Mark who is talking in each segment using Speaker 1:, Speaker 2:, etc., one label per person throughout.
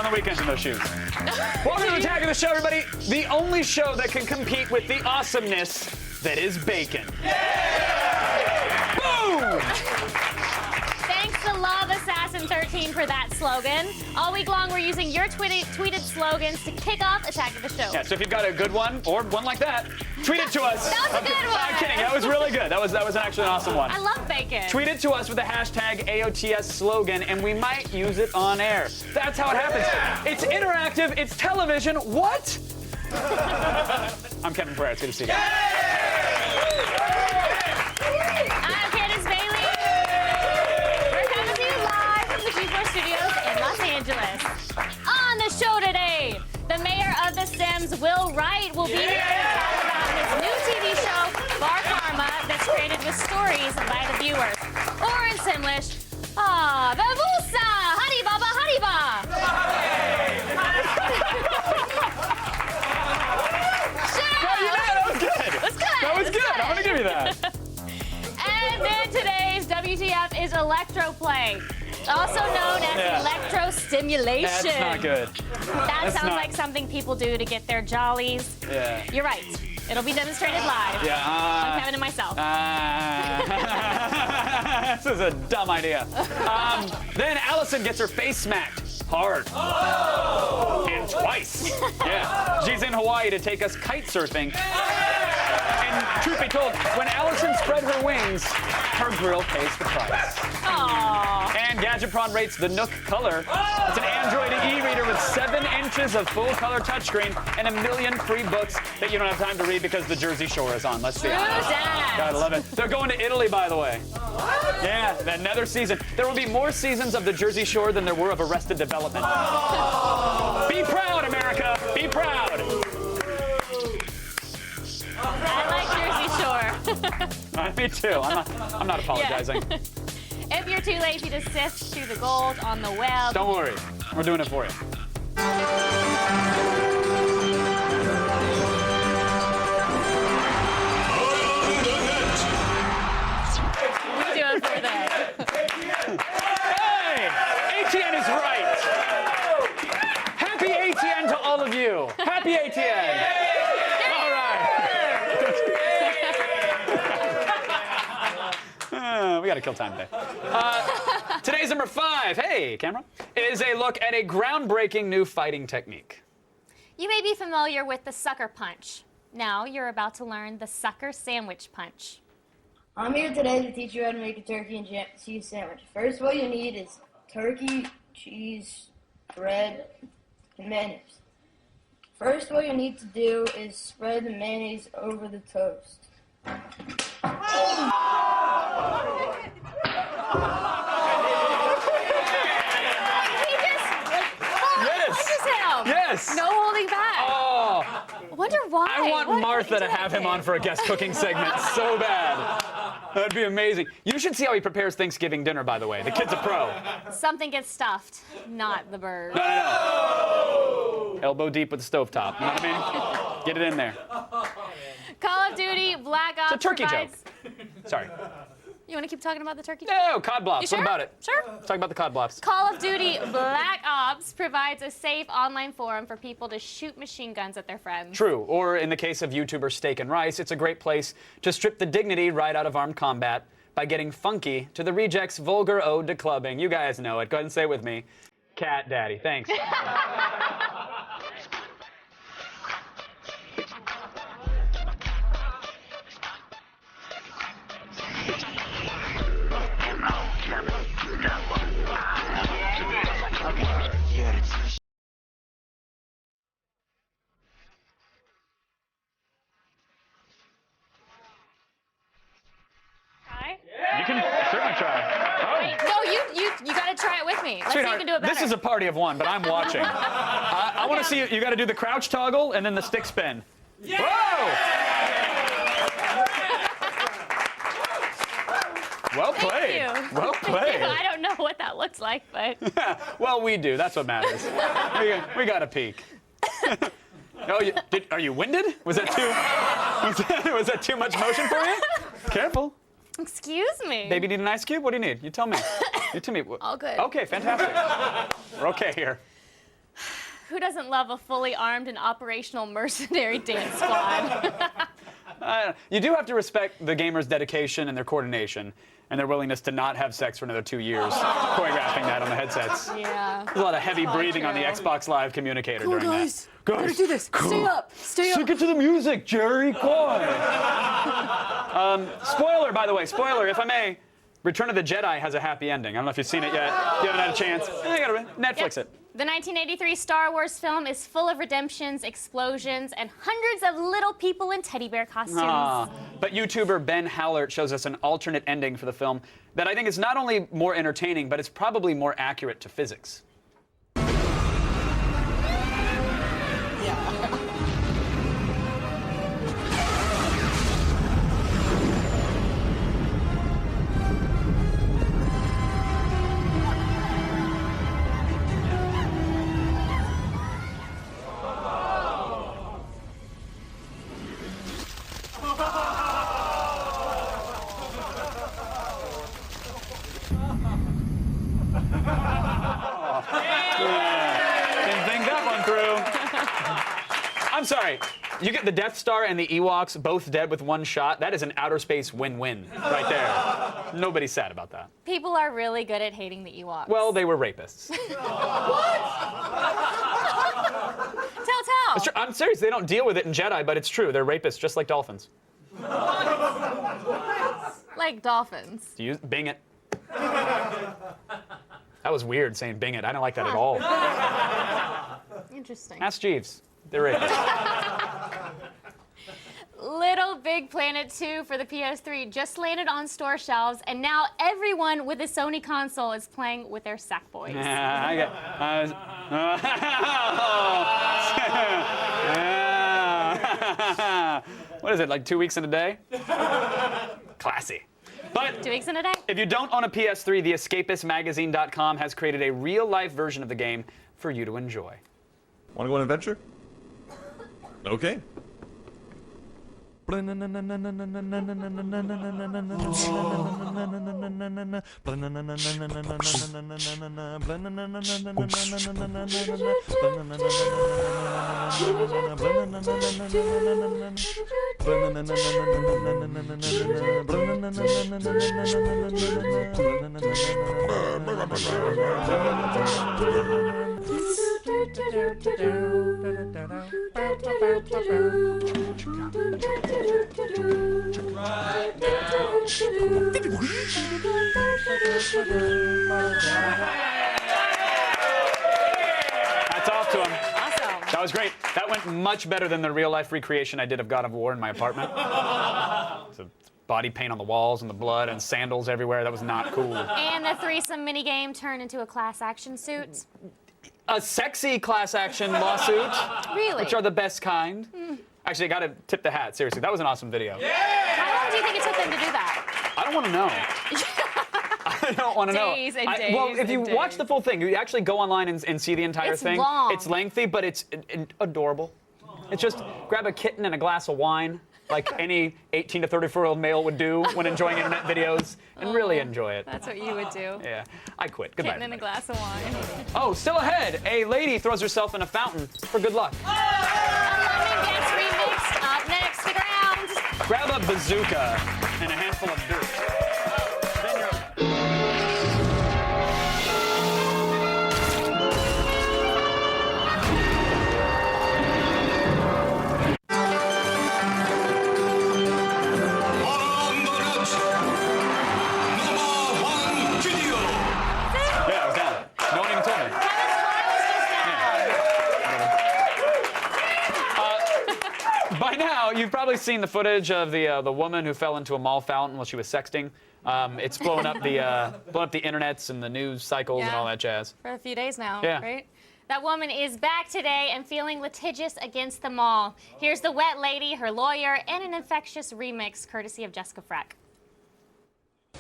Speaker 1: on the weekends in those shoes. Welcome to the Attack of the Show, everybody. The only show that can compete with the awesomeness that is bacon. Yeah! Boom!
Speaker 2: Thanks to Love Assassin 13 for that slogan. All week long, we're using your tweeted slogans to kick off Attack of the Show.
Speaker 1: Yeah, so if you've got a good one, or one like that, tweet it to us.
Speaker 2: That was a good one.
Speaker 1: I'm kidding. That was really good. That was actually an awesome one.
Speaker 2: I love bacon.
Speaker 1: Tweet it to us with the hashtag AOTS slogan, and we might use it on air. That's how it happens. It's interactive. It's television. What? I'm Kevin Pereira. It's good to see you.
Speaker 2: I'm Candace Bailey. We're coming to you live from the G4 Studios in Los Angeles. On the show today, the mayor of The Sims, Will Wright, will be here to talk about his new TV show, Bar Karma, that's created with stories by the viewers. Or in Simlish, Babusa! Hari Baba, Hari Ba!
Speaker 1: That was good. I'm gonna give you that.
Speaker 2: And then today's WTF is Electro Play, also known as electro-stimulation.
Speaker 1: That's not good.
Speaker 2: That sounds like something people do to get their jollies.
Speaker 1: Yeah.
Speaker 2: You're right. It'll be demonstrated live.
Speaker 1: Yeah.
Speaker 2: On Kevin and myself.
Speaker 1: This is a dumb idea. Then Allison gets her face smacked hard. Oh! And twice. Yeah. She's in Hawaii to take us kite surfing. And truth be told, when Allison spread her wings, her grill pays the price.
Speaker 2: Aww.
Speaker 1: And Gadgetron rates the Nook Color. It's an Android e-reader with 7 inches of full-color touchscreen and 1 million free books that you don't have time to read because the Jersey Shore is on. Let's be honest. Gotta love it. They're going to Italy, by the way. Yeah, another season. There will be more seasons of the Jersey Shore than there were of Arrested Development. Be proud, America. Be proud.
Speaker 2: I like Jersey Shore.
Speaker 1: Me too. I'm not apologizing.
Speaker 2: Yeah. If you're too lazy to sift through the gold on the web,
Speaker 1: Don't worry. We're doing it for you.
Speaker 2: we do it for that.
Speaker 1: Hey! ATN is right. Happy ATN to all of you. Happy ATN. All right. We got to kill time today. Today's number 5, hey, camera, is a look at a groundbreaking new fighting technique.
Speaker 2: You may be familiar with the sucker punch. Now you're about to learn the sucker sandwich punch.
Speaker 3: I'm here today to teach you how to make a turkey and cheese sandwich. First, what you need is turkey, cheese, bread, and mayonnaise. First, what you need to do is spread the mayonnaise over the toast.
Speaker 1: Yes.
Speaker 2: No holding back.
Speaker 1: Oh.
Speaker 2: I wonder why.
Speaker 1: I want Martha to have him on for a guest cooking segment so bad. That'd be amazing. You should see how he prepares Thanksgiving dinner, by the way. The kid's a pro.
Speaker 2: Something gets stuffed, not the bird.
Speaker 1: No. Elbow deep with the stovetop. You know what I mean? Get it in there.
Speaker 2: Call of Duty Black Ops
Speaker 1: It's a turkey
Speaker 2: provides...
Speaker 1: joke. Sorry.
Speaker 2: You want to keep talking about the turkey?
Speaker 1: No, cod blops.
Speaker 2: You sure?
Speaker 1: What about it?
Speaker 2: Sure.
Speaker 1: Let's talk about the cod blops.
Speaker 2: Call of Duty Black Ops provides a safe online forum for people to shoot machine guns at their friends.
Speaker 1: True. Or in the case of YouTuber Steak and Rice, it's a great place to strip the dignity right out of armed combat by getting funky to the rejects' vulgar ode to clubbing. You guys know it. Go ahead and say it with me. Cat Daddy. Thanks. You can certainly try. Oh.
Speaker 2: No, you got to try it with me. Let's see if you can do it better.
Speaker 1: This is a party of one, but I'm watching. I want to see you got to do the crouch toggle and then the stick spin. Yeah! Whoa! Well played.
Speaker 2: Thank you.
Speaker 1: Well played.
Speaker 2: I don't know what that looks like, but...
Speaker 1: Well, we do. That's what matters. We got a peek. Oh, are you winded? Was that too much motion for you? Careful.
Speaker 2: Excuse me.
Speaker 1: Baby, need an ice cube? What do you need? You tell me. You tell me.
Speaker 2: All good.
Speaker 1: Okay, fantastic. We're okay here.
Speaker 2: Who doesn't love a fully armed and operational mercenary dance squad?
Speaker 1: You do have to respect the gamers' dedication and their coordination and their willingness to not have sex for another 2 years, choreographing that on the headsets.
Speaker 2: Yeah.
Speaker 1: There's a lot of heavy breathing on the Xbox Live communicator during that.
Speaker 4: Guys, do this. Stay up. Stay up.
Speaker 1: Sing it to the music, Jerry. Quiet. Spoiler, by the way, spoiler, if I may. Return of the Jedi has a happy ending. I don't know if you've seen it yet. You haven't had a chance. I gotta Netflix it.
Speaker 2: The 1983 Star Wars film is full of redemptions, explosions, and hundreds of little people in teddy bear costumes.
Speaker 1: But YouTuber Ben Hallert shows us an alternate ending for the film that I think is not only more entertaining, but it's probably more accurate to physics. Didn't think that one through. I'm sorry. You get the Death Star and the Ewoks both dead with one shot. That is an outer space win-win right there. Nobody's sad about that.
Speaker 2: People are really good at hating the Ewoks.
Speaker 1: Well, they were rapists.
Speaker 2: Tell.
Speaker 1: I'm serious. They don't deal with it in Jedi, but it's true. They're rapists, just like dolphins.
Speaker 2: Like dolphins.
Speaker 1: Do you bing it? That was weird saying bing it. I don't like that at all.
Speaker 2: Interesting.
Speaker 1: Ask Jeeves. They're rapists.
Speaker 2: Little Big Planet 2 for the PS3 just landed on store shelves, and now everyone with a Sony console is playing with their Sackboys.
Speaker 1: What is it, like 2 weeks in a day? Classy. But
Speaker 2: 2 weeks in a day?
Speaker 1: if you don't own a PS3, theescapistmagazine.com has created a real-life version of the game for you to enjoy.
Speaker 5: Want to go on an adventure? Okay.
Speaker 1: Hats off to him.
Speaker 2: Awesome.
Speaker 1: That was great. That went much better than the real-life recreation I did of God of War in my apartment. So body paint on the walls and the blood and sandals everywhere. That was not cool.
Speaker 2: And the threesome minigame turned into a class action suit.
Speaker 1: A sexy class action lawsuit.
Speaker 2: Really?
Speaker 1: Which are the best kind. Actually, I gotta tip the hat, seriously. That was an awesome video.
Speaker 2: How long do you think it took them to do that?
Speaker 1: I don't want to know. I don't want to know.
Speaker 2: Days and days
Speaker 1: well, if you
Speaker 2: and
Speaker 1: watch
Speaker 2: days.
Speaker 1: the full thing, you actually go online and see the entire
Speaker 2: It's
Speaker 1: thing.
Speaker 2: long.
Speaker 1: It's lengthy, but it's adorable. It's just grab a kitten and a glass of wine, like any 18 to 34-year-old male would do when enjoying internet videos, and really enjoy it.
Speaker 2: That's what you would do.
Speaker 1: Yeah, I quit. Goodbye.
Speaker 2: Kitten in a glass of wine.
Speaker 1: Oh, still ahead. A lady throws herself in a fountain for good luck.
Speaker 2: A Lemon gets remixed. Up next, stick around.
Speaker 1: Grab a bazooka and a handful of dirt. Then you're... Yeah, I was down. No one even told me. By now, you've probably seen the footage of the woman who fell into a mall fountain while she was sexting. It's blowing up the internets and the news cycles and all that jazz.
Speaker 2: For a few days now,
Speaker 1: Yeah.
Speaker 2: right? That woman is back today and feeling litigious against the mall. Here's the wet lady, her lawyer, and an infectious remix courtesy of Jessica Frack.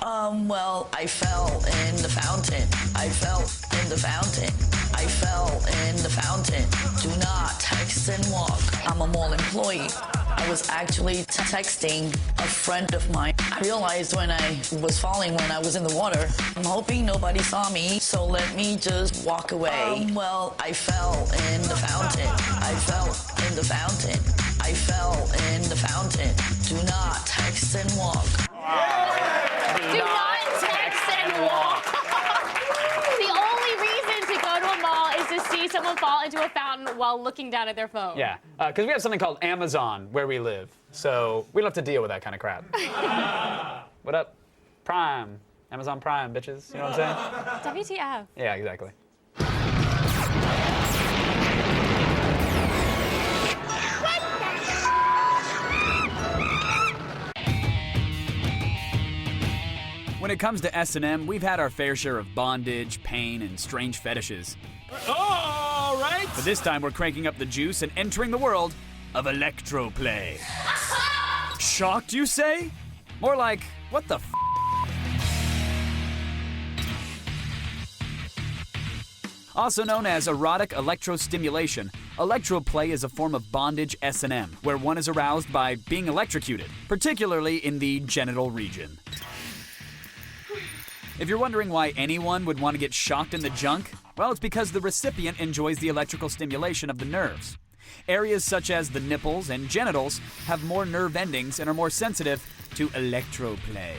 Speaker 6: Well, I fell in the fountain. I fell in the fountain. I fell in the fountain. Do not text and walk. I'm a mall employee. I was actually texting a friend of mine. I realized when I was falling when I was in the water. I'm hoping nobody saw me, so let me just walk away. Well, I fell in the fountain. I fell in the fountain. I fell in the fountain. Do not text and walk.
Speaker 2: Do not text and walk. The only reason to go to a mall is to see someone fall into a fountain while looking down at their phone.
Speaker 1: Yeah, because we have something called Amazon where we live, so we don't have to deal with that kind of crap. What up? Prime. Amazon Prime, bitches. You know what I'm saying?
Speaker 2: WTF.
Speaker 1: Yeah, exactly. When it comes to S&M, we've had our fair share of bondage, pain, and strange fetishes. All right! But this time we're cranking up the juice and entering the world of electro play. Shocked, you say? More like, what the f***? Also known as erotic electrostimulation, electroplay is a form of bondage S&M, where one is aroused by being electrocuted, particularly in the genital region. If you're wondering why anyone would want to get shocked in the junk, well, it's because the recipient enjoys the electrical stimulation of the nerves. Areas such as the nipples and genitals have more nerve endings and are more sensitive to electroplay.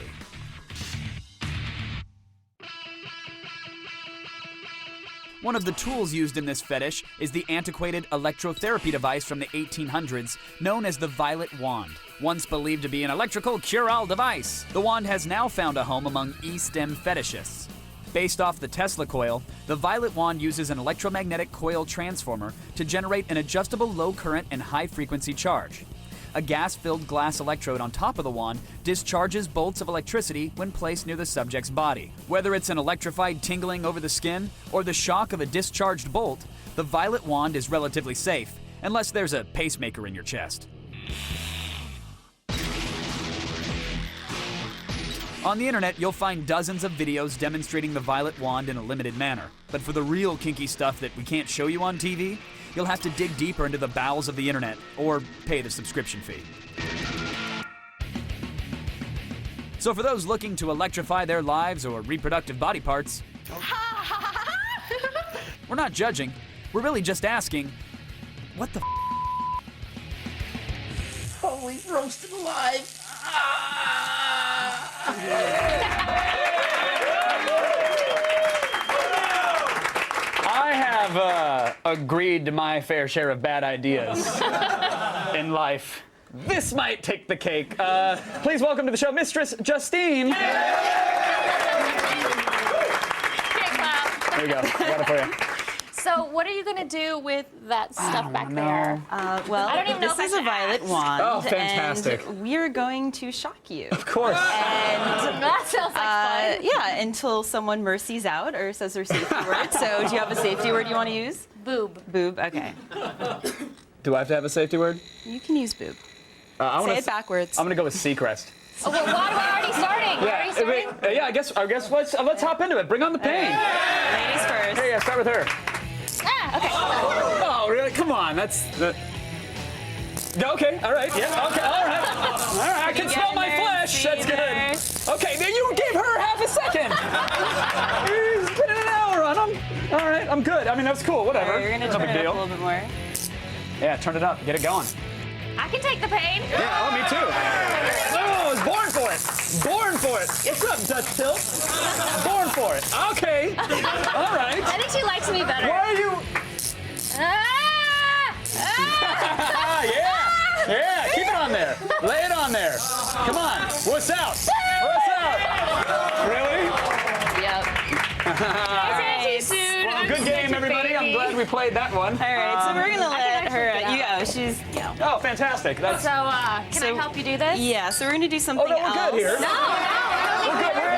Speaker 1: One of the tools used in this fetish is the antiquated electrotherapy device from the 1800s known as the violet wand, once believed to be an electrical cure-all device. The wand has now found a home among E-stem fetishists. Based off the Tesla coil, the violet wand uses an electromagnetic coil transformer to generate an adjustable low current and high frequency charge. A gas-filled glass electrode on top of the wand discharges bolts of electricity when placed near the subject's body. Whether it's an electrified tingling over the skin or the shock of a discharged bolt, the violet wand is relatively safe, unless there's a pacemaker in your chest. On the internet, you'll find dozens of videos demonstrating the violet wand in a limited manner. But for the real kinky stuff that we can't show you on TV, you'll have to dig deeper into the bowels of the internet or pay the subscription fee. So for those looking to electrify their lives or reproductive body parts, we're not judging. We're really just asking, what the f***?
Speaker 6: Holy roasted alive.
Speaker 1: I have agreed to my fair share of bad ideas in life. This might take the cake. Please welcome to the show, Mistress Justine.
Speaker 2: Big clap.
Speaker 1: There you go. I got it for you.
Speaker 2: So what are you going to do with that stuff back there?
Speaker 4: Well,
Speaker 2: I don't even know
Speaker 4: this
Speaker 2: if I
Speaker 4: is a
Speaker 2: should
Speaker 4: violet
Speaker 2: ask.
Speaker 4: wand.
Speaker 1: Oh, fantastic.
Speaker 4: And we're going to shock you.
Speaker 1: Of course.
Speaker 4: And
Speaker 2: That sounds like fun.
Speaker 4: yeah, until someone mercies out or says their safety word. So do you have a safety word you want to use?
Speaker 2: Boob.
Speaker 4: Boob, okay.
Speaker 1: Do I have to have a safety word?
Speaker 4: You can use boob.
Speaker 1: I
Speaker 4: Say it backwards.
Speaker 1: I'm gonna go with Seacrest.
Speaker 2: Oh, well, why are we already starting? We're already starting?
Speaker 1: Yeah, I guess let's hop into it. Bring on the pain.
Speaker 4: Ladies first.
Speaker 1: Hey, start with her.
Speaker 2: Ah, okay.
Speaker 1: Oh, really? Come on, that's. Okay, all right, yeah, okay, all right. All right, I can smell my flesh. That's good. Okay, then you gave her half a second. You spent an hour on them. All right, I'm good. I mean, that's cool. Whatever.
Speaker 4: You're gonna
Speaker 1: No
Speaker 4: turn
Speaker 1: big
Speaker 4: it up
Speaker 1: deal.
Speaker 4: a little bit more.
Speaker 1: Yeah, turn it up. Get it going.
Speaker 2: I can take the pain.
Speaker 1: Yeah, oh, me too. Oh, I was born for it. Born for it. What's up, Dutch Tilt? Born for it. Okay. All right.
Speaker 2: I think she likes me better.
Speaker 1: Why are you?
Speaker 2: Ah! Ah!
Speaker 1: Yeah. Yeah. Keep it on there. Lay it on there. Come on. What's out? What's out? Really?
Speaker 2: Too soon.
Speaker 1: Well,
Speaker 2: I'm
Speaker 1: good
Speaker 2: such
Speaker 1: game,
Speaker 2: a
Speaker 1: everybody. I'm
Speaker 2: baby.
Speaker 1: glad we played that one.
Speaker 4: All right, so we're gonna let her.
Speaker 2: actually get
Speaker 4: You go. She's. Yeah.
Speaker 1: Oh, fantastic. That's.
Speaker 2: So, can I help you do this?
Speaker 4: Yeah. So we're gonna do something
Speaker 1: Oh no, we're
Speaker 4: else.
Speaker 1: good here.
Speaker 2: No,
Speaker 1: We're good here.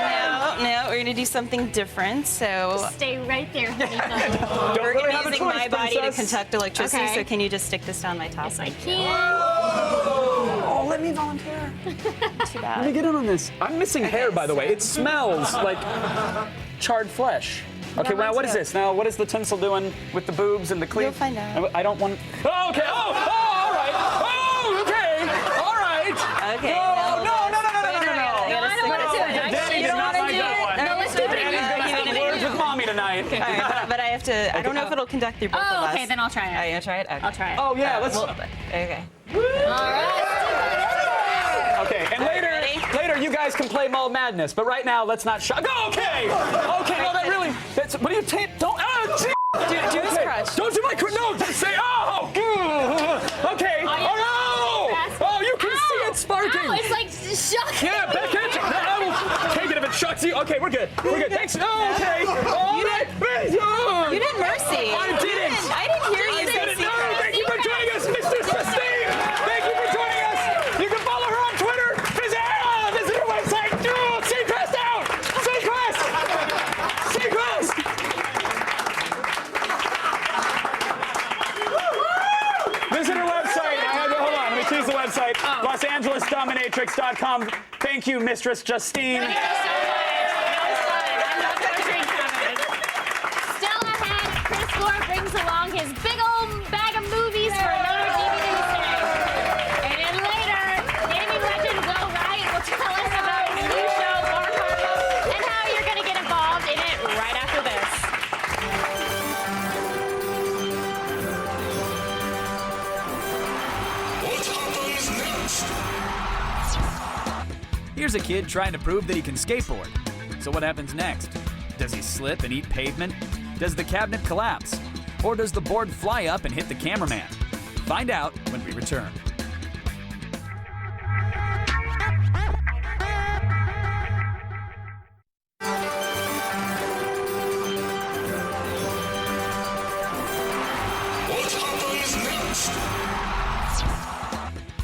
Speaker 4: No, we're gonna do something different. So
Speaker 2: Stay right there, honey.
Speaker 1: Don't
Speaker 4: we're
Speaker 1: really
Speaker 4: gonna
Speaker 1: have
Speaker 4: be
Speaker 1: a
Speaker 4: using
Speaker 1: choice,
Speaker 4: my body
Speaker 1: princess.
Speaker 4: to conduct electricity.
Speaker 2: Okay.
Speaker 4: So can you just stick this down my top?
Speaker 2: Yes, I can.
Speaker 1: Oh, let me volunteer.
Speaker 4: Too bad.
Speaker 1: Let me get in on this. I'm missing hair, by the way. It smells like charred flesh. Okay,
Speaker 4: Yeah,
Speaker 1: well,
Speaker 4: mine
Speaker 1: what is
Speaker 4: too.
Speaker 1: this? Now, what is the tinsel doing with the boobs and the cleave?
Speaker 4: You'll find out.
Speaker 1: I don't want. Oh, okay. Oh, all right. Oh, okay.
Speaker 4: Okay.
Speaker 1: No.
Speaker 2: I don't want to do it.
Speaker 1: Danny did not like that one.
Speaker 2: No, let's do it
Speaker 1: Danny's
Speaker 2: again.
Speaker 1: gonna have words with mommy tonight.
Speaker 4: All right, but I have to. I don't know if it'll conduct through both of us.
Speaker 2: Okay, then I'll try it.
Speaker 4: Are you gonna try it? Okay.
Speaker 2: I'll try it.
Speaker 1: Oh yeah, let's.
Speaker 4: Okay.
Speaker 2: All right.
Speaker 1: Okay, and later you guys can play Mall Madness, but right now let's not shock. Okay, no, that really. That's. What do you tape? Don't.
Speaker 4: Do his crush.
Speaker 1: Don't do my crush. No, just say oh. Okay. Oh no! Oh, you can see it sparking.
Speaker 2: Ow, it's like shocking.
Speaker 1: Yeah, back into. I will take it if it shocks you. Okay, we're good. Thanks. Oh, okay. All right.
Speaker 4: You did Mercy.
Speaker 1: I didn't.
Speaker 4: I didn't hear you say
Speaker 1: No, thank you for joining us, Mr. Justine. Thank you for joining us. You can follow her on Twitter. Visit her website. Seacrest out. Seacrest. Visit her website. Hold on. Let me choose the website. LosAngelesDominatrix.com. Thank you, Mistress Justine.
Speaker 2: Thank you so much. That was fun. I love torturing cabinets. Still ahead, Chris Gore brings along his big old bag of movies for another DVD set. And then later, gaming legend Will Wright will tell us about his new show, Bar Carnival, and how you're going to get involved in it right after this.
Speaker 7: Here's a kid trying to prove that he can skateboard. So what happens next? Does he slip and eat pavement? Does the cabinet collapse? Or does the board fly up and hit the cameraman? Find out when we return.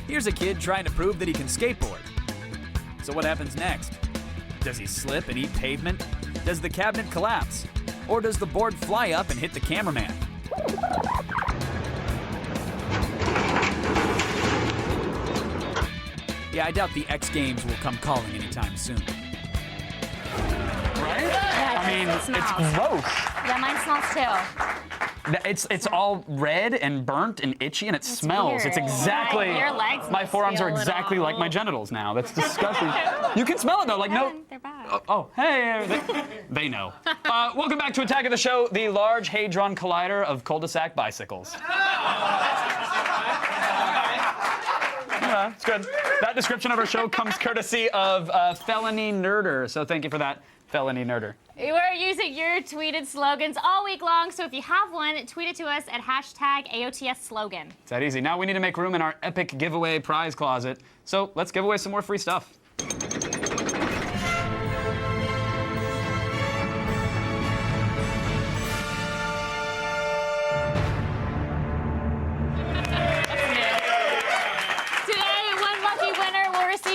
Speaker 7: Here's a kid trying to prove that he can skateboard. So what happens next? Does he slip and eat pavement? Does the cabinet collapse? Or does the board fly up and hit the cameraman? Yeah, I doubt the X Games will come calling anytime soon.
Speaker 1: Right? I mean, it's gross.
Speaker 2: Yeah, mine smells too.
Speaker 1: It's all red and burnt and itchy, and it smells.
Speaker 2: weird.
Speaker 1: It's exactly.
Speaker 2: Your legs
Speaker 1: My
Speaker 2: must
Speaker 1: forearms
Speaker 2: feel
Speaker 1: are
Speaker 2: a little-
Speaker 1: exactly like my genitals now. That's disgusting. You can smell it though. Like no.
Speaker 2: They're bad.
Speaker 1: Oh, hey, they know. Welcome back to Attack of the Show, the Large Hadron Collider of cul-de-sac bicycles. Yeah, it's good. That description of our show comes courtesy of Felony Nerder, so thank you for that, Felony Nerder.
Speaker 2: We're using your tweeted slogans all week long, so if you have one, tweet it to us at #AOTSslogan.
Speaker 1: It's that easy. Now we need to make room in our epic giveaway prize closet, so let's give away some more free stuff.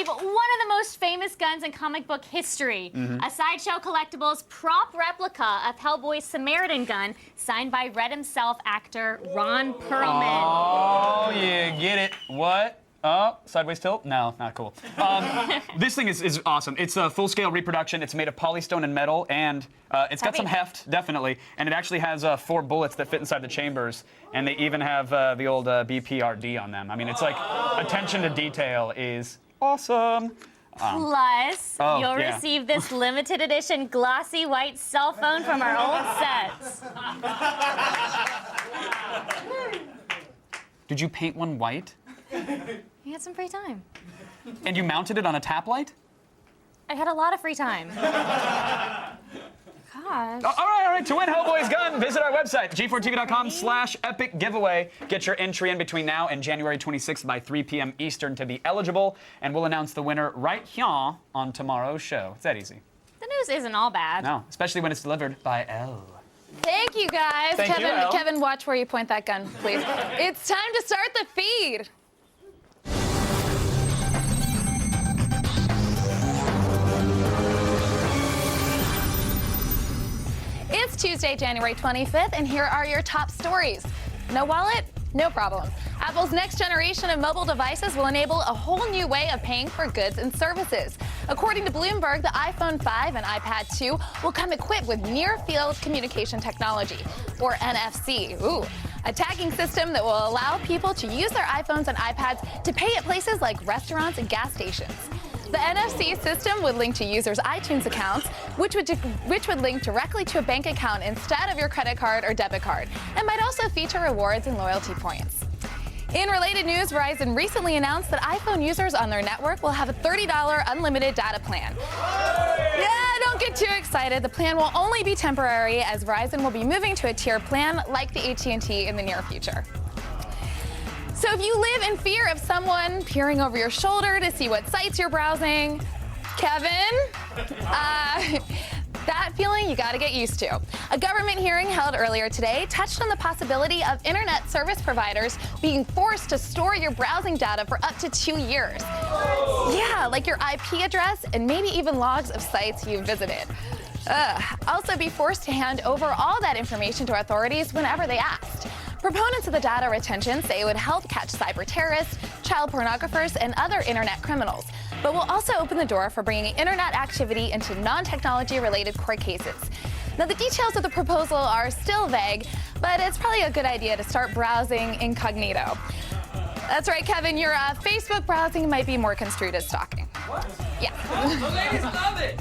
Speaker 2: One of the most famous guns in comic book history. A Sideshow Collectibles prop replica of Hellboy's Samaritan gun, signed by Red himself, actor Ron Perlman.
Speaker 1: Oh, you get it. What? Oh, sideways tilt? No, not cool. This thing is awesome. It's a full-scale reproduction. It's made of polystone and metal, and it's got some heft, definitely. And it actually has 4 bullets that fit inside the chambers, and they even have the old BPRD on them. I mean, it's like attention to detail is awesome.
Speaker 2: Plus,
Speaker 1: oh,
Speaker 2: you'll
Speaker 1: yeah.
Speaker 2: receive this limited edition glossy white cell phone from our old sets.
Speaker 1: Did you paint one white?
Speaker 2: You had some free time.
Speaker 1: And you mounted it on a tap light?
Speaker 2: I had a lot of free time. Gosh.
Speaker 1: All right. To win Hellboy's gun, visit our website, g4tv.com/epic giveaway. Get your entry in between now and January 26th by 3 p.m. Eastern to be eligible, and we'll announce the winner right here on tomorrow's show. It's that easy.
Speaker 2: The news isn't all bad.
Speaker 1: No, especially when it's delivered by Elle.
Speaker 8: Thank you, guys.
Speaker 1: Thank you, Elle.
Speaker 8: Kevin, watch where you point that gun, please. It's time to start the feed. It's Tuesday, January 25th, and here are your top stories. No wallet? No problem. Apple's next generation of mobile devices will enable a whole new way of paying for goods and services. According to Bloomberg, the iPhone 5 and iPad 2 will come equipped with near-field communication technology, or NFC. Ooh. A tagging system that will allow people to use their iPhones and iPads to pay at places like restaurants and gas stations. The NFC system would link to users' iTunes accounts, which would link directly to a bank account instead of your credit card or debit card, and might also feature rewards and loyalty points. In related news, Verizon recently announced that iPhone users on their network will have a $30 unlimited data plan. Yeah, don't get too excited. The plan will only be temporary, as Verizon will be moving to a tier plan like the AT&T in the near future. So if you live in fear of someone peering over your shoulder to see what sites you're browsing, Kevin, that feeling you gotta get used to. A government hearing held earlier today touched on the possibility of internet service providers being forced to store your browsing data for up to 2 years. Yeah, like your IP address and maybe even logs of sites you've visited. Also be forced to hand over all that information to authorities whenever they asked. Proponents of the data retention say it would help catch cyber terrorists, child pornographers, and other internet criminals, but will also open the door for bringing internet activity into non-technology related court cases. Now, the details of the proposal are still vague, but it's probably a good idea to start browsing incognito. That's right, Kevin, your Facebook browsing might be more construed as stalking. What? Yeah.
Speaker 9: The ladies love it.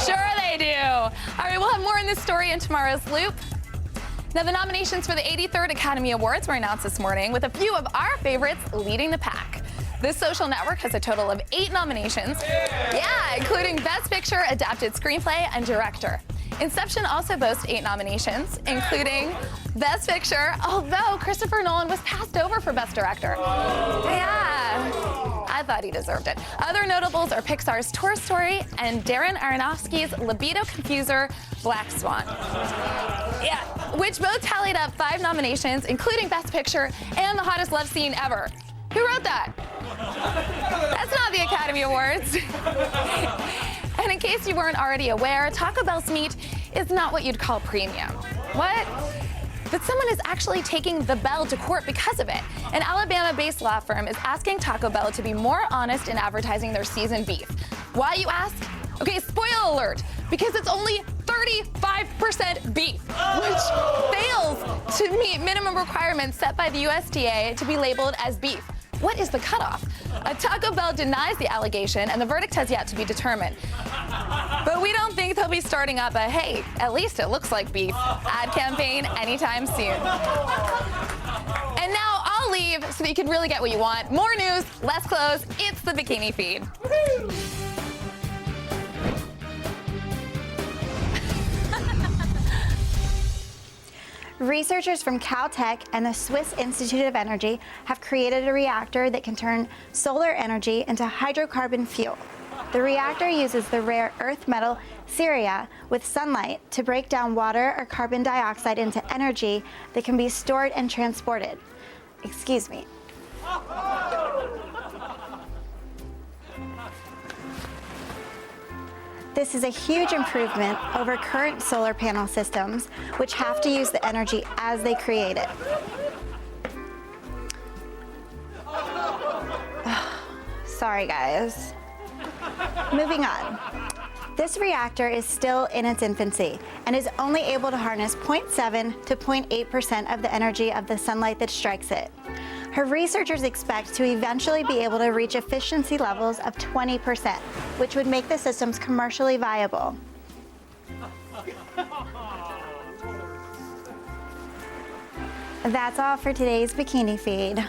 Speaker 8: Sure they do. All right, we'll have more in this story in tomorrow's Loop. Now, the nominations for the 83rd Academy Awards were announced this morning, with a few of our favorites leading the pack. This social network has a total of 8 nominations. Yeah, including Best Picture, Adapted Screenplay, and Director. Inception also boasts 8 nominations, including Best Picture, although Christopher Nolan was passed over for Best Director. Yeah, I thought he deserved it. Other notables are Pixar's Toy Story and Darren Aronofsky's libido confuser, Black Swan. Yeah, which both tallied up 5 nominations, including Best Picture and the hottest love scene ever. Who wrote that? That's not the Academy Awards. And in case you weren't already aware, Taco Bell's meat is not what you'd call premium. What? But someone is actually taking the Bell to court because of it. An Alabama-based law firm is asking Taco Bell to be more honest in advertising their seasoned beef. Why, you ask? Okay, spoiler alert, because it's only 35% beef, which fails to meet minimum requirements set by the USDA to be labeled as beef. What is the cutoff? Taco Bell denies the allegation, and the verdict has yet to be determined. But we don't think they'll be starting up a, hey, at least it looks like beef, ad campaign anytime soon. And now I'll leave so that you can really get what you want. More news, less clothes. It's the Bikini Feed.
Speaker 10: Researchers from Caltech and the Swiss Institute of Energy have created a reactor that can turn solar energy into hydrocarbon fuel. The reactor uses the rare earth metal ceria with sunlight to break down water or carbon dioxide into energy that can be stored and transported. Excuse me. This is a huge improvement over current solar panel systems, which have to use the energy as they create it. Sorry, guys. Moving on. This reactor is still in its infancy and is only able to harness 0.7 to 0.8% of the energy of the sunlight that strikes it. Her researchers expect to eventually be able to reach efficiency levels of 20%, which would make the systems commercially viable. That's all for today's Bikini Feed.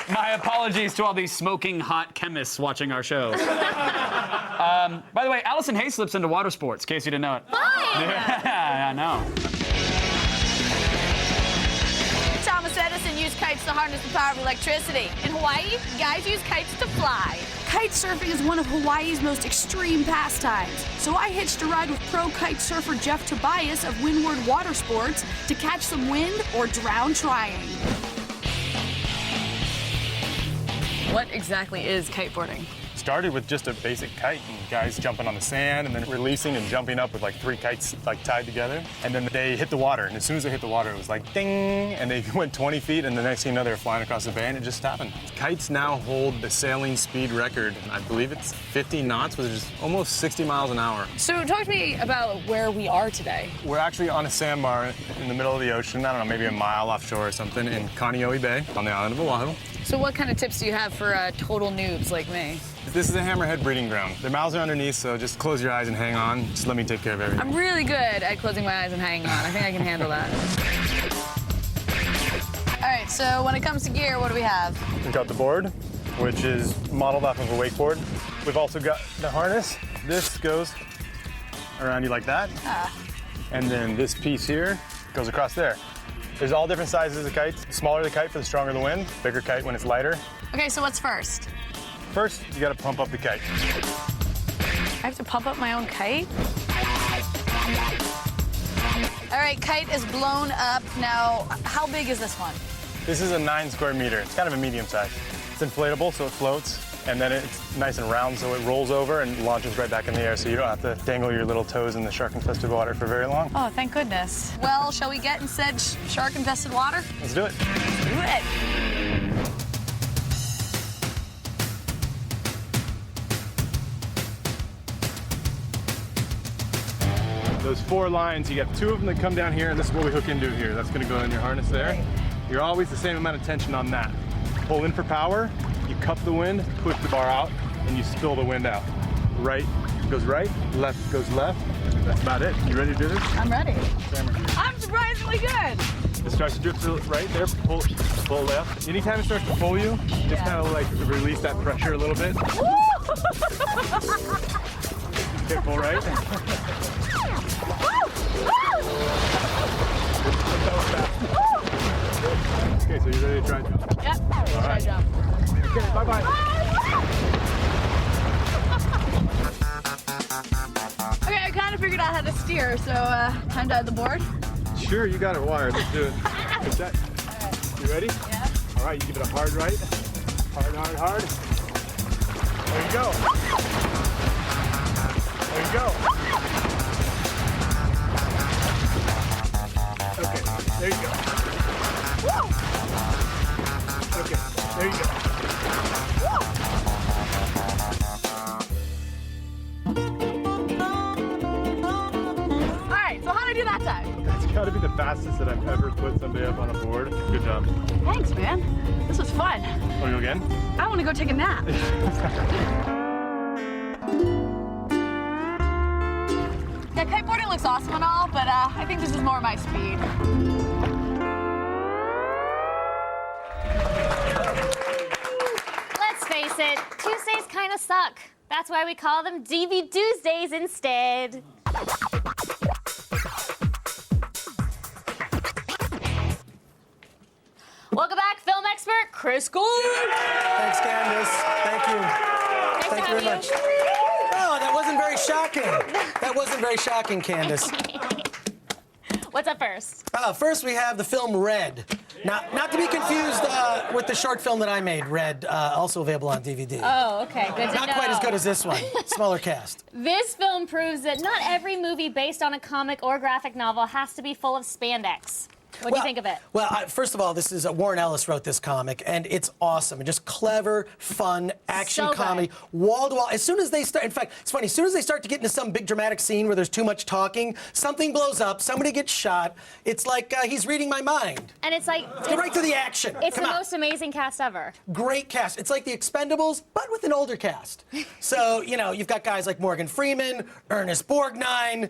Speaker 1: My apologies to all these smoking hot chemists watching our show. By the way, Allison Hayes slips into water sports, in case you didn't know it. Yeah, I know.
Speaker 11: Thomas Edison used kites to harness the power of electricity. In Hawaii, guys use kites to fly.
Speaker 12: Kite surfing is one of Hawaii's most extreme pastimes, so I hitched a ride with pro kite surfer Jeff Tobias of Windward Water Sports to catch some wind or drown trying.
Speaker 8: What exactly is kiteboarding?
Speaker 13: Started with just a basic kite and guys jumping on the sand and then releasing and jumping up with like 3 kites like tied together. And then they hit the water, and as soon as they hit the water, it was like ding, and they went 20 feet, and the next thing you know, they were flying across the bay, and it just happened. Kites now hold the sailing speed record. I believe it's 50 knots, which is almost 60 miles an hour.
Speaker 8: So talk to me about where we are today.
Speaker 13: We're actually on a sandbar in the middle of the ocean, I don't know, maybe a mile offshore or something, in Kaneohe Bay on the island of Oahu.
Speaker 8: So what kind of tips do you have for total noobs like me?
Speaker 13: This is a hammerhead breeding ground. Their mouths are underneath, so just close your eyes and hang on. Just let me take care of everything.
Speaker 8: I'm really good at closing my eyes and hanging on. I think I can handle that. All right, so when it comes to gear, what do we have?
Speaker 13: We've got the board, which is modeled off of a wakeboard. We've also got the harness. This goes around you like that. And then this piece here goes across there. There's all different sizes of kites. The smaller the kite, for the stronger the wind. Bigger kite when it's lighter.
Speaker 8: Okay, so what's first?
Speaker 13: First, you gotta pump up the kite.
Speaker 8: I have to pump up my own kite? All right, kite is blown up. Now, how big is this one?
Speaker 13: This is a 9 square meter. It's kind of a medium size. It's inflatable, so it floats, and then it's nice and round, so it rolls over and launches right back in the air, so you don't have to dangle your little toes in the shark-infested water for very long.
Speaker 8: Oh, thank goodness. Well, shall we get in said shark-infested water?
Speaker 13: Let's do it.
Speaker 8: Do it.
Speaker 13: Those 4 lines, you got 2 of them that come down here, and this is what we hook into here. That's gonna go in your harness there. You're always the same amount of tension on that. Pull in for power, you cup the wind, push the bar out, and you spill the wind out. Right goes right, left goes left. That's about it. You ready to do this?
Speaker 8: I'm ready.
Speaker 13: Hammer.
Speaker 8: I'm surprisingly good.
Speaker 13: It starts to drift to the right there, pull left. Anytime it starts to pull you, just kind of like release that pressure a little bit. Okay, pull right. Okay, so you ready to try and jump?
Speaker 8: Yep, try
Speaker 13: right.
Speaker 8: jump.
Speaker 13: Okay, bye-bye.
Speaker 8: Okay, I kind of figured out how to steer, so time to add the board.
Speaker 13: Sure, you got it wired. Let's do it. Get set. You ready?
Speaker 8: Yeah.
Speaker 13: All right, you give it a hard right. Hard, hard, hard. There you go. There you go. Okay, there you go.
Speaker 8: Woo!
Speaker 13: Okay, there you go.
Speaker 8: All right, so how did I do that time?
Speaker 13: That's got to be the fastest that I've ever put somebody up on a board. Good job.
Speaker 8: Thanks, man. This was fun.
Speaker 13: Want to go again?
Speaker 8: I want to go take a nap. Yeah, kiteboarding looks awesome and all, but I think this is more my speed.
Speaker 2: Let's face it, Tuesdays kind of suck. That's why we call them DV Tuesdays instead. Welcome back, film expert Chris Gould.
Speaker 14: Thanks, Candace. Thank you.
Speaker 2: Nice
Speaker 14: Thank you very much. Oh, that wasn't very shocking. That wasn't very shocking, Candace.
Speaker 2: What's up first?
Speaker 14: First, we have the film Red. Not to be confused with the short film that I made, Red, also available on DVD.
Speaker 2: Oh, okay, good to know.
Speaker 14: Not quite as good as this one. Smaller cast.
Speaker 2: This film proves that not every movie based on a comic or graphic novel has to be full of spandex. What do you think of it?
Speaker 14: Well, first of all, this is Warren Ellis wrote this comic, and it's awesome and just clever, fun, action
Speaker 2: So
Speaker 14: comedy, wall to wall. As soon as they start, in fact, it's funny. As soon as they start to get into some big dramatic scene where there's too much talking, something blows up, somebody gets shot. It's like he's reading my mind.
Speaker 2: And it's like
Speaker 14: Let's get right to the action.
Speaker 2: It's
Speaker 14: Come
Speaker 2: the
Speaker 14: on.
Speaker 2: most amazing cast ever.
Speaker 14: Great cast. It's like the Expendables, but with an older cast. So, you know, you've got guys like Morgan Freeman, Ernest Borgnine,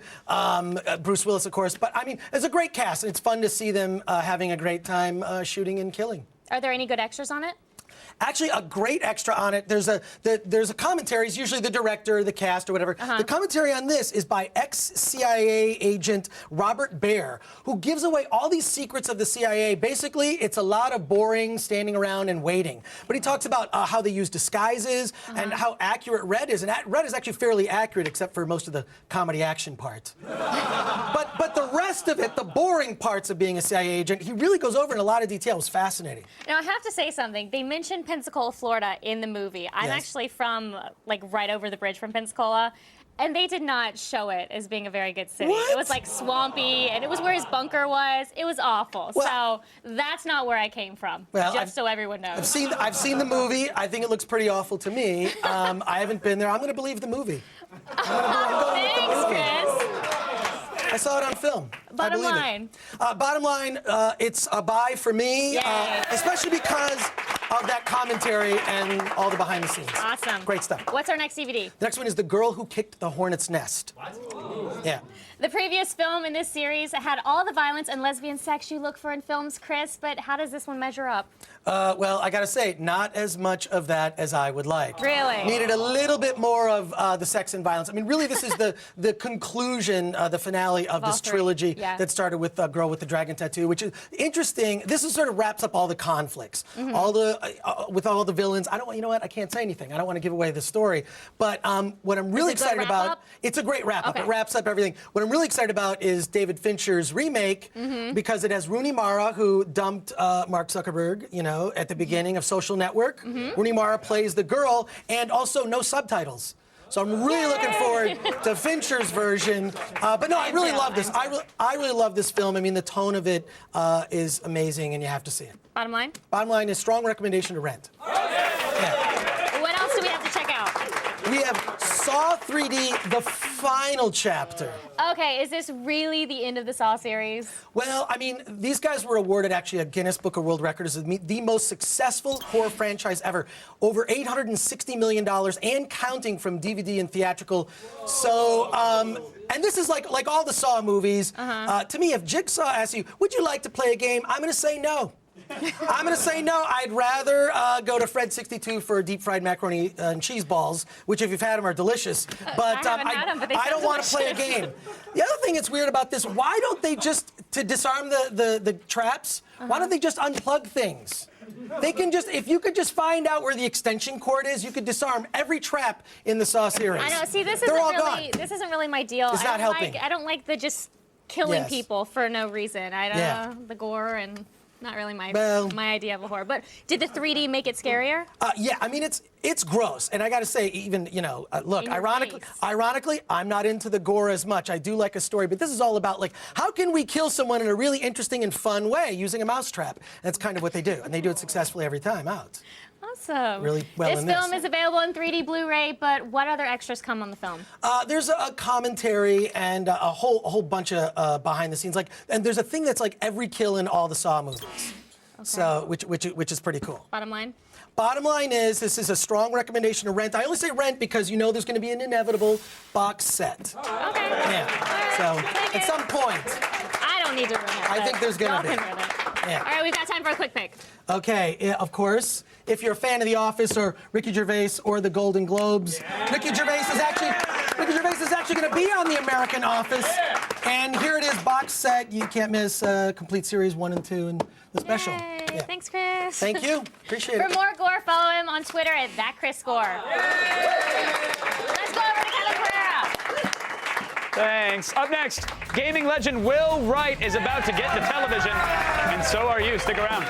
Speaker 14: Bruce Willis, of course. But, I mean, it's a great cast, and it's fun to see them having a great time shooting and killing.
Speaker 2: Are there any good extras on it?
Speaker 14: Actually, a great extra on it. There's a commentary. It's usually the director, the cast, or whatever. The commentary on this is by ex-CIA agent Robert Baer, who gives away all these secrets of the CIA. Basically, it's a lot of boring standing around and waiting. But he talks about how they use disguises and how accurate Red is. And Red is actually fairly accurate, except for most of the comedy action parts. But the rest of it, the boring parts of being a CIA agent, he really goes over in a lot of detail. It was fascinating.
Speaker 2: Now, I have to say something. They mentioned Pensacola, Florida in the movie. I'm
Speaker 14: Yes.
Speaker 2: actually from, like, right over the bridge from Pensacola. And they did not show it as being a very good city.
Speaker 14: What?
Speaker 2: It was like swampy, and it was where his bunker was. It was awful.
Speaker 14: Well,
Speaker 2: so that's not where I came from.
Speaker 14: Well,
Speaker 2: just so everyone knows.
Speaker 14: I've seen the movie. I think it looks pretty awful to me. I haven't been there. I'm going to believe the movie. I'm going with the movie.
Speaker 2: Chris.
Speaker 14: I saw it on film.
Speaker 2: Bottom
Speaker 14: I believe
Speaker 2: line.
Speaker 14: It. Bottom line, it's a buy for me, especially because of that commentary and all the behind the scenes.
Speaker 2: Awesome.
Speaker 14: Great stuff.
Speaker 2: What's our next DVD?
Speaker 14: The next one is The Girl Who Kicked the Hornet's Nest. Yeah.
Speaker 2: The previous film in this series had all the violence and lesbian sex you look for in films, Chris, but how does this one measure up?
Speaker 14: Well, I gotta say, not as much of that as I would like.
Speaker 2: Really?
Speaker 14: Needed a little bit more of the sex and violence. I mean, really, this is the conclusion, the finale of this trilogy that started with Girl with the Dragon Tattoo, which is interesting. This is sort of wraps up all the conflicts, all the with all the villains. You know what? I can't say anything. I don't want to give away the story. But what I'm really excited about, it's a great wrap up. It wraps up everything. What I'm really excited about is David Fincher's remake because it has Rooney Mara, who dumped Mark Zuckerberg, you know, at the beginning of Social Network. Rooney Mara plays the girl, and also no subtitles. So I'm really looking forward to Fincher's version. But no, I really love this. I really love this film. I mean, the tone of it is amazing, and you have to see it.
Speaker 2: Bottom line?
Speaker 14: Bottom line is strong recommendation to rent. Yeah.
Speaker 2: What else do we have to check out?
Speaker 14: We have Saw 3D, the final chapter.
Speaker 2: Okay, is this really the end of the Saw series?
Speaker 14: Well, I mean, these guys were awarded actually a Guinness Book of World Records as the most successful horror franchise ever. Over $860 million and counting from DVD and theatrical. So, and this is like all the Saw movies. To me, if Jigsaw asks you, would you like to play a game? I'm going to say no. I'm going to say no. I'd rather go to Fred 62 for deep fried macaroni and cheese balls, which if you've had them are delicious. But I don't want to play a game. The other thing that's weird about this, why don't they just, to disarm the traps, why don't they just unplug things? They can just, if you could just find out where the extension cord is, you could disarm every trap in the Saw series.
Speaker 2: I know. See, this isn't really my deal.
Speaker 14: It's not helping.
Speaker 2: I don't like the just killing people for no reason. I don't know, the gore and not really my idea of a horror. But did the 3D make it scarier?
Speaker 14: Yeah, I mean, it's gross. And I got to say, even, you know, look, ironically, I'm not into the gore as much. I do like a story, but this is all about, like, how can we kill someone in a really interesting and fun way using a mousetrap? That's kind of what they do, and they do it successfully every time out.
Speaker 2: Awesome.
Speaker 14: Really well in
Speaker 2: this film is available in 3D Blu-ray, but what other extras come on the film?
Speaker 14: There's a commentary and a whole bunch of behind the scenes, and there's a thing that's like every kill in all the Saw movies. Okay. So which is pretty cool.
Speaker 2: Bottom line?
Speaker 14: Bottom line is, this is a strong recommendation to rent. I only say rent because you know there's going to be an inevitable box set.
Speaker 2: Okay.
Speaker 14: Yeah. So at some point.
Speaker 2: I don't need to rent it.
Speaker 14: I think there's going to be.
Speaker 2: Yeah. All right, we've got time for a quick pick.
Speaker 14: Okay, of course, if you're a fan of The Office or Ricky Gervais or the Golden Globes, Ricky Gervais is actually going to be on The American Office. And here it is, box set. You can't miss complete series 1 and 2 and the special.
Speaker 2: Yay. Thanks, Chris.
Speaker 14: Thank you. Appreciate it.
Speaker 2: For more gore, follow him on Twitter at @ThatChrisGore. Let's go over to Kevin Pereira.
Speaker 1: Thanks. Up next, gaming legend Will Wright is about to get into television, and so are you. Stick around.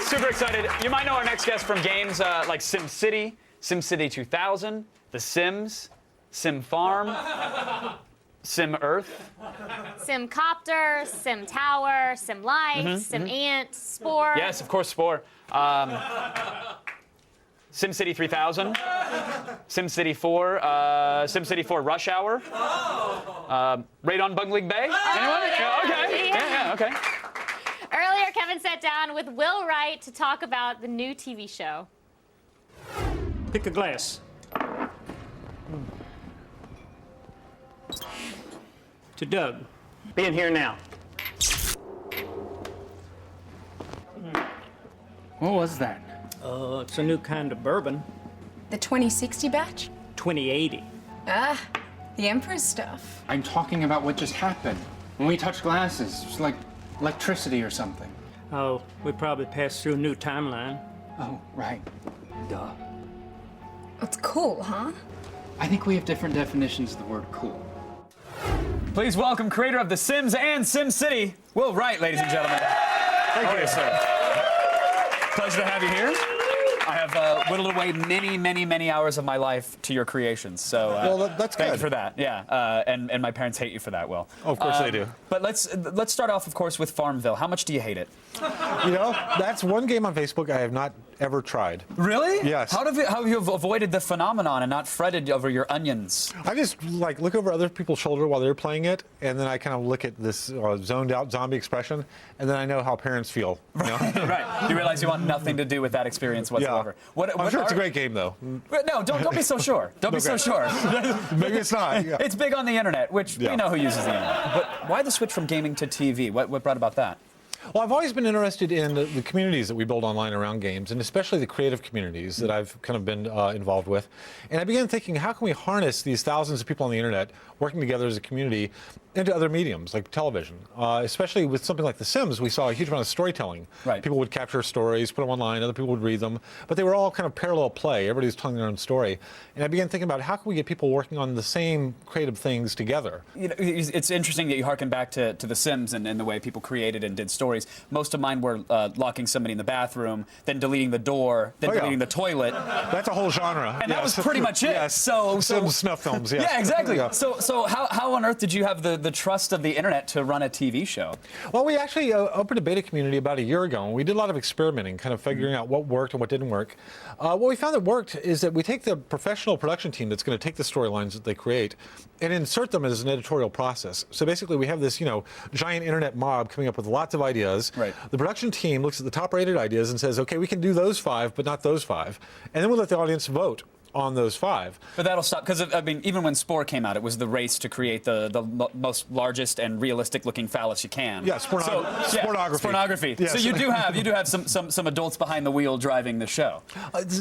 Speaker 1: Super excited. You might know our next guest from games like SimCity, SimCity 2000, The Sims, Sim Farm, Sim Earth,
Speaker 2: Sim Copter, Sim Tower, Sim Life, Sim Ant, Spore.
Speaker 1: Yes, of course, Spore. SimCity 3000, SimCity 4, SimCity 4 Rush Hour, Raid on Bungling Bay. Anyone? Okay. Yeah, okay.
Speaker 2: Earlier, Kevin sat down with Will Wright to talk about the new TV show.
Speaker 15: Pick a glass. To Doug. Being here now.
Speaker 16: What was that?
Speaker 15: It's a new kind of bourbon.
Speaker 17: The 2060 batch?
Speaker 15: 2080.
Speaker 17: Ah, the Emperor's stuff.
Speaker 16: I'm talking about what just happened. When we touch glasses, it's like electricity or something.
Speaker 15: Oh, we probably passed through a new timeline.
Speaker 16: Oh, right. Duh.
Speaker 17: It's cool, huh?
Speaker 16: I think we have different definitions of the word cool.
Speaker 7: Please welcome creator of The Sims and SimCity, Will Wright, ladies and gentlemen. Thank you, sir. Pleasure to have you here. I have whittled away many hours of my life to your creations. So
Speaker 5: well, that's
Speaker 7: thank
Speaker 5: good.
Speaker 7: you for that. Yeah, and my parents hate you for that, Will.
Speaker 5: Oh, of course they do.
Speaker 7: But let's start off, of course, with Farmville. How much do you hate it?
Speaker 5: You know, that's one game on Facebook I have not ever tried.
Speaker 7: Really?
Speaker 5: Yes.
Speaker 7: How have you avoided the phenomenon and not fretted over your onions?
Speaker 5: I just like look over other people's shoulder while they're playing it, and then I kind of look at this zoned out zombie expression, and then I know how parents feel. You know?
Speaker 7: Right. You realize you want nothing to do with that experience whatsoever.
Speaker 5: Yeah. I'm sure it's a great game, though.
Speaker 7: No, don't be so sure. Don't be so sure.
Speaker 5: Maybe it's not. Yeah.
Speaker 7: It's big on the internet, which we know who uses the internet. But why the switch from gaming to TV? What brought about that?
Speaker 5: Well, I've always been interested in the communities that we build online around games, and especially the creative communities that I've kind of been involved with. And I began thinking, how can we harness these thousands of people on the internet working together as a community into other mediums like television? Especially with something like The Sims, we saw a huge amount of storytelling.
Speaker 7: Right.
Speaker 5: People would capture stories, put them online, other people would read them, but they were all kind of parallel play. Everybody was telling their own story. And I began thinking about how can we get people working on the same creative things together?
Speaker 7: You know, it's interesting that you harken back to The Sims and the way people created and did stories. Most of mine were locking somebody in the bathroom, then deleting the door, then deleting the toilet.
Speaker 5: That's a whole genre.
Speaker 7: And that was pretty much it.
Speaker 5: Yes.
Speaker 7: So
Speaker 5: Sims snuff films, yes.
Speaker 7: Yeah, exactly.
Speaker 5: Yeah.
Speaker 7: So how on earth did you have the trust of the internet to run a TV show?
Speaker 5: Well, we actually opened a beta community about a year ago, and we did a lot of experimenting, kind of figuring out what worked and what didn't work. What we found that worked is that we take the professional production team that's going to take the storylines that they create and insert them as an editorial process. So basically, we have this, giant internet mob coming up with lots of ideas.
Speaker 7: Right.
Speaker 5: The production team looks at the top-rated ideas and says, okay, we can do those 5, but not those 5. And then we let the audience vote on those 5.
Speaker 7: But that'll stop, because I mean, even when Spore came out, it was the race to create the most largest and realistic looking phallus you can.
Speaker 5: Yeah, pornography.
Speaker 7: Pornography.
Speaker 5: Yes.
Speaker 7: So you do have some adults behind the wheel driving the show.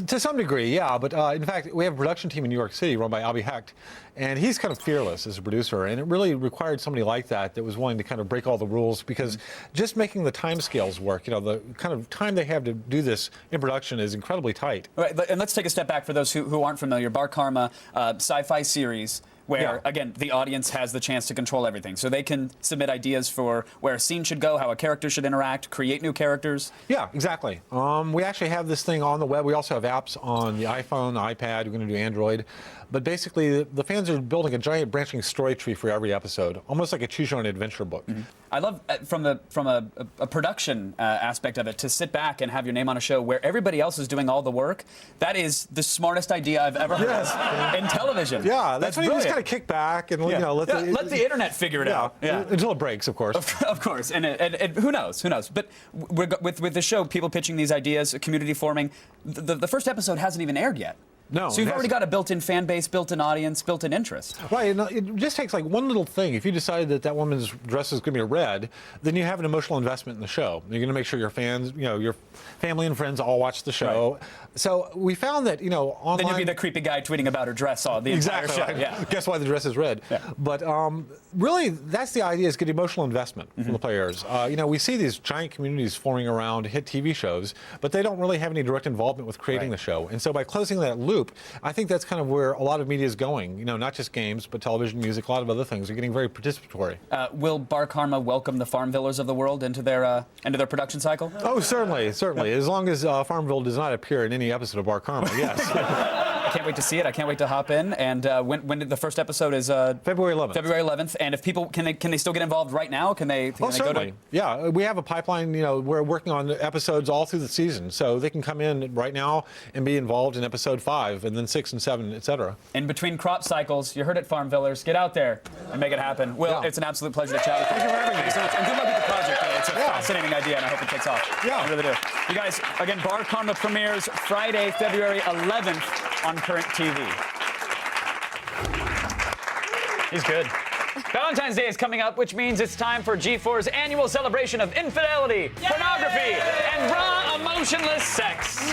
Speaker 5: To some degree, yeah. But in fact, we have a production team in New York City run by Avi Hecht, and he's kind of fearless as a producer. And it really required somebody like that was willing to kind of break all the rules, because just making the time scales work, the kind of time they have to do this in production is incredibly tight.
Speaker 7: All right, and let's take a step back for those who aren't familiar. Bar Karma, sci-fi series where, again, the audience has the chance to control everything. So they can submit ideas for where a scene should go, how a character should interact, create new characters.
Speaker 5: Yeah, exactly. We actually have this thing on the web. We also have apps on the iPhone, the iPad. We're going to do Android. But basically, the fans are building a giant branching story tree for every episode, almost like a choose-your-own-adventure book.
Speaker 7: Mm-hmm. I love, from a production aspect of it, to sit back and have your name on a show where everybody else is doing all the work. That is the smartest idea I've ever heard in television.
Speaker 5: Yeah,
Speaker 7: that's
Speaker 5: when you
Speaker 7: brilliant.
Speaker 5: just kind of kick back and
Speaker 7: let the internet figure it out. Yeah,
Speaker 5: until it breaks, of course.
Speaker 7: Of course, and who knows? Who knows? But with the show, people pitching these ideas, community forming. The first episode hasn't even aired yet.
Speaker 5: No.
Speaker 7: So you've already got a built-in fan base, built-in audience, built-in interest.
Speaker 5: Right, and it just takes like one little thing. If you decide that woman's dress is going to be red, then you have an emotional investment in the show. You're going to make sure your fans, your family and friends all watch the show. Right. So we found that, online...
Speaker 7: Then you'd be the creepy guy tweeting about her dress all the entire show.
Speaker 5: Right.
Speaker 7: Yeah.
Speaker 5: Guess why the dress is red. Yeah. But really, that's the idea, is get emotional investment from the players. We see these giant communities forming around hit TV shows, but they don't really have any direct involvement with creating the show. And so by closing that loop, I think that's kind of where a lot of media is going. Not just games, but television, music, a lot of other things are getting very participatory. Will
Speaker 7: Bar Karma welcome the Farmvillers of the world into their production cycle?
Speaker 5: Oh, certainly. As long as Farmville does not appear in any episode of Bar Karma, yes.
Speaker 7: I can't wait to see it. I can't wait to hop in. And when did the first episode is?
Speaker 5: February 11th. February
Speaker 7: 11th. And if people can they still get involved right now? Can they
Speaker 5: certainly.
Speaker 7: Go to?
Speaker 5: Yeah, we have a pipeline. We're working on episodes all through the season, so they can come in right now and be involved in episode 5, and then 6 and 7, etc.
Speaker 7: In between crop cycles, you heard it, Farmvillers. Get out there and make it happen. Will, it's an absolute pleasure to chat with you.
Speaker 5: Thank you for having me.
Speaker 7: So and good luck with the project. It's a fascinating idea, and I hope it takes off.
Speaker 5: Yeah,
Speaker 7: I really do. You guys, again, Bar Karma premieres Friday, February 11th on Current TV. He's good. Valentine's Day is coming up, which means it's time for G4's annual celebration of infidelity, pornography, and raw emotion.
Speaker 1: Emotionless sex.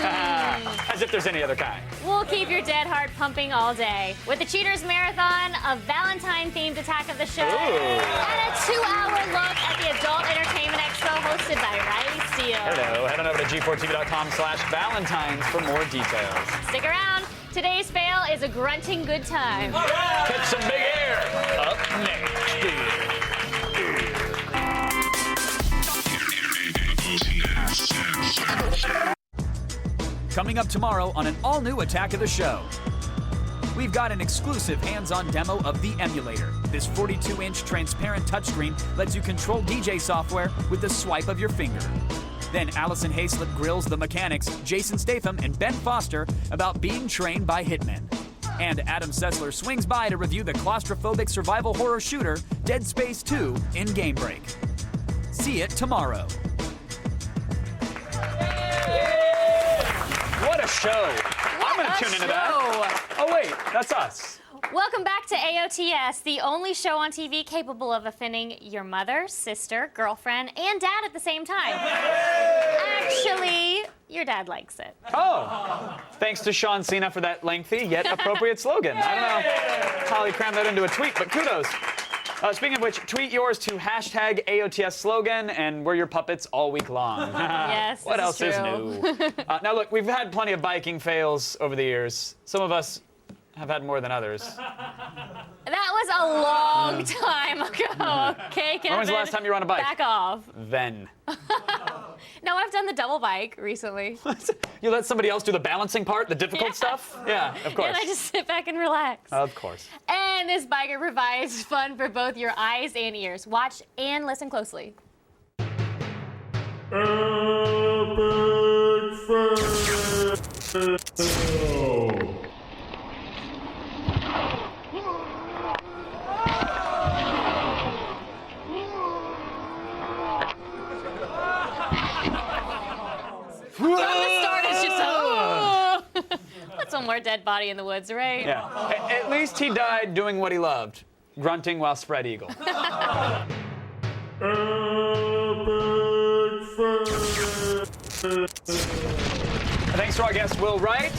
Speaker 1: As if there's any other kind.
Speaker 2: We'll keep your dead heart pumping all day with the Cheaters Marathon, a Valentine-themed attack of the show, and a 2-hour look at the Adult Entertainment Expo hosted by Riley Steele.
Speaker 1: Hello. Head on over to g4tv.com/Valentines for more details.
Speaker 2: Stick around. Today's fail is a grunting good time.
Speaker 1: Catch some big air up next.
Speaker 7: Coming up tomorrow on an all-new Attack of the Show. We've got an exclusive hands-on demo of the emulator. This 42-inch transparent touchscreen lets you control DJ software with the swipe of your finger. Then Allison Hayslip grills the mechanics, Jason Statham and Ben Foster, about being trained by hitmen. And Adam Sessler swings by to review the claustrophobic survival horror shooter Dead Space 2 in Game Break. See it tomorrow.
Speaker 1: What a show. I'm going to tune into that. Oh, wait, that's us.
Speaker 2: Welcome back to AOTS, the only show on TV capable of offending your mother, sister, girlfriend, and dad at the same time. Actually, your dad likes it.
Speaker 1: Oh, thanks to Sean Cena for that lengthy yet appropriate slogan. I don't know how he crammed that into a tweet, but kudos. Speaking of which, tweet yours to #AOTS slogan, and we're your puppets all week long.
Speaker 2: Yes,
Speaker 1: what else
Speaker 2: is
Speaker 1: is new? Now look, we've had plenty of biking fails over the years. Some of us have had more than others.
Speaker 2: That was a long time ago. Okay, Kevin?
Speaker 1: When was the last time you were on a bike?
Speaker 2: Back off.
Speaker 1: Then.
Speaker 2: No, I've done the double bike recently.
Speaker 1: You let somebody else do the balancing part, the difficult stuff? Yeah, of course.
Speaker 2: And I just sit back and relax.
Speaker 1: Of course.
Speaker 2: And this biker provides fun for both your eyes and ears. Watch and listen closely. From the start, it's just That's one more dead body in the woods, right?
Speaker 1: Yeah. At least he died doing what he loved, grunting while spread eagle. Thanks to our guest, Will Wright.